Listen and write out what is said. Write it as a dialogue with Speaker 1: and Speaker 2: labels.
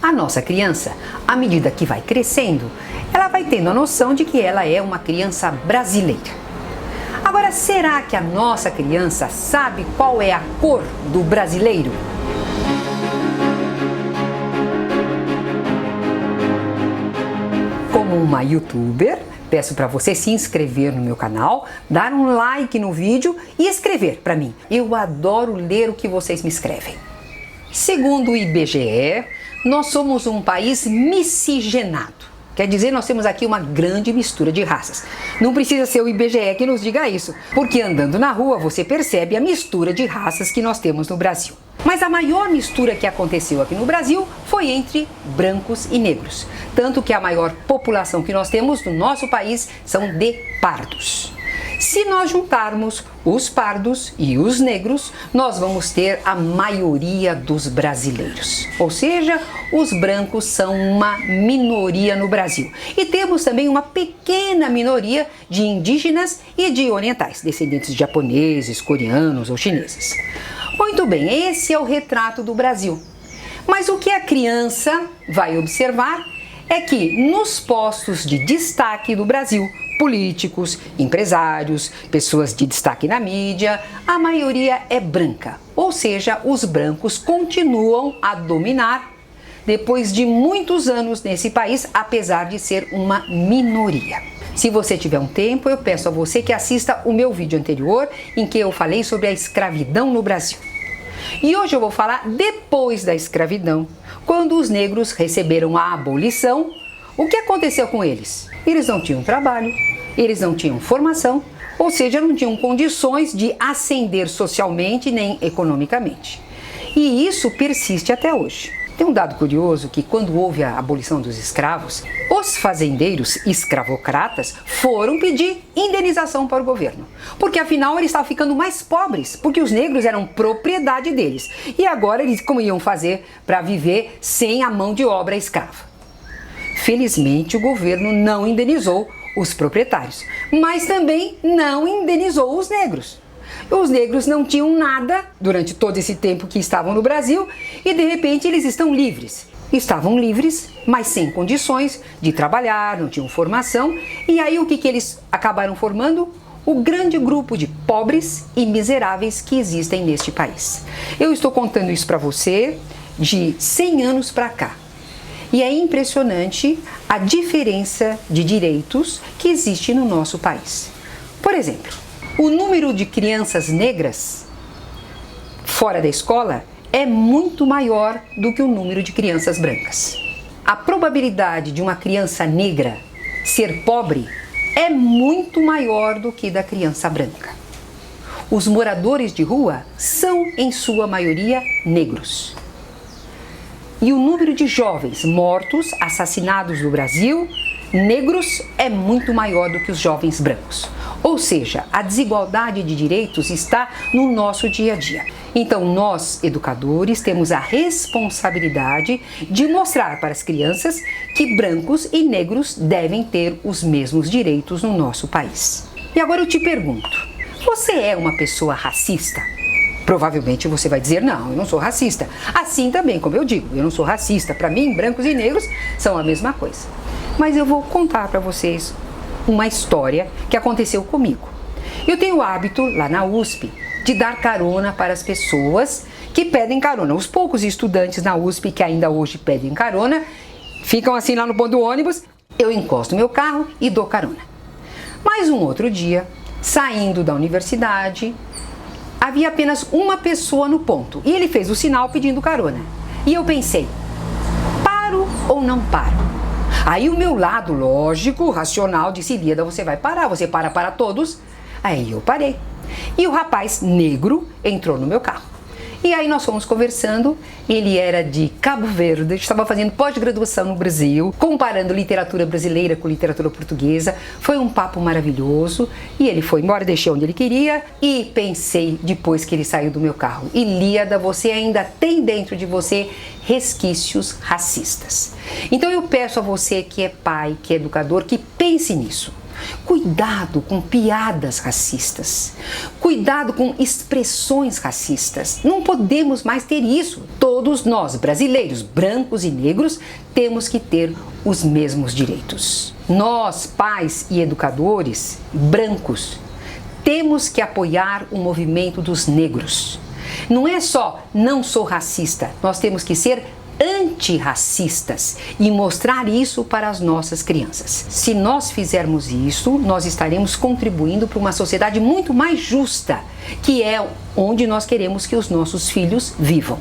Speaker 1: A nossa criança, à medida que vai crescendo, ela vai tendo a noção de que ela é uma criança brasileira. Agora, será que a nossa criança sabe qual é a cor do brasileiro? Como uma youtuber, peço para você se inscrever no meu canal, dar um like no vídeo e escrever para mim. Eu adoro ler o que vocês me escrevem. Segundo o IBGE, nós somos um país miscigenado. Quer dizer, nós temos aqui uma grande mistura de raças. Não precisa ser o IBGE que nos diga isso, porque andando na rua você percebe a mistura de raças que nós temos no Brasil. Mas a maior mistura que aconteceu aqui no Brasil foi entre brancos e negros. Tanto que a maior população que nós temos no nosso país são de pardos. Se nós juntarmos os pardos e os negros, nós vamos ter a maioria dos brasileiros. Ou seja, os brancos são uma minoria no Brasil. E temos também uma pequena minoria de indígenas e de orientais, descendentes de japoneses, coreanos ou chineses. Muito bem, esse é o retrato do Brasil. Mas o que a criança vai observar é que nos postos de destaque do Brasil, políticos, empresários, pessoas de destaque na mídia, a maioria é branca. Ou seja, os brancos continuam a dominar depois de muitos anos nesse país, apesar de ser uma minoria. Se você tiver um tempo, eu peço a você que assista o meu vídeo anterior, em que eu falei sobre a escravidão no Brasil. E hoje eu vou falar depois da escravidão, quando os negros receberam a abolição. O que aconteceu com eles? Eles não tinham trabalho, eles não tinham formação, ou seja, não tinham condições de ascender socialmente nem economicamente. E isso persiste até hoje. Tem um dado curioso que quando houve a abolição dos escravos, os fazendeiros escravocratas foram pedir indenização para o governo. Porque afinal eles estavam ficando mais pobres, porque os negros eram propriedade deles. E agora eles como iam fazer para viver sem a mão de obra escrava? Felizmente o governo não indenizou os proprietários, mas também não indenizou os negros. Os negros não tinham nada durante todo esse tempo que estavam no Brasil e de repente eles estão livres. Estavam livres, mas sem condições de trabalhar, não tinham formação. E aí o que eles acabaram formando? O grande grupo de pobres e miseráveis que existem neste país. Eu estou contando isso para você de 100 anos para cá. E é impressionante a diferença de direitos que existe no nosso país. Por exemplo, o número de crianças negras fora da escola é muito maior do que o número de crianças brancas. A probabilidade de uma criança negra ser pobre é muito maior do que da criança branca. Os moradores de rua são, em sua maioria, negros. E o número de jovens mortos, assassinados no Brasil, negros, é muito maior do que os jovens brancos. Ou seja, a desigualdade de direitos está no nosso dia a dia. Então, nós, educadores, temos a responsabilidade de mostrar para as crianças que brancos e negros devem ter os mesmos direitos no nosso país. E agora eu te pergunto, você é uma pessoa racista? Provavelmente você vai dizer, não, eu não sou racista. Assim também, como eu digo, eu não sou racista. Para mim, brancos e negros são a mesma coisa. Mas eu vou contar para vocês uma história que aconteceu comigo. Eu tenho o hábito, lá na USP, de dar carona para as pessoas que pedem carona. Os poucos estudantes na USP que ainda hoje pedem carona, ficam assim lá no ponto do ônibus, eu encosto meu carro e dou carona. Mas um outro dia, saindo da universidade, havia apenas uma pessoa no ponto e ele fez o sinal pedindo carona. E eu pensei, paro ou não paro? Aí o meu lado lógico, racional, disse, Líada, você vai parar, você para todos. Aí eu parei. E o rapaz negro entrou no meu carro. E aí nós fomos conversando, ele era de Cabo Verde, estava fazendo pós-graduação no Brasil, comparando literatura brasileira com literatura portuguesa. Foi um papo maravilhoso e ele foi embora, deixei onde ele queria e pensei depois que ele saiu do meu carro. E Líada, você ainda tem dentro de você resquícios racistas. Então eu peço a você que é pai, que é educador, que pense nisso. Cuidado com piadas racistas. Cuidado com expressões racistas. Não podemos mais ter isso. Todos nós, brasileiros, brancos e negros, temos que ter os mesmos direitos. Nós, pais e educadores brancos, temos que apoiar o movimento dos negros. Não é só não sou racista, nós temos que ser antirracistas e mostrar isso para as nossas crianças. Se nós fizermos isso, nós estaremos contribuindo para uma sociedade muito mais justa, que é onde nós queremos que os nossos filhos vivam.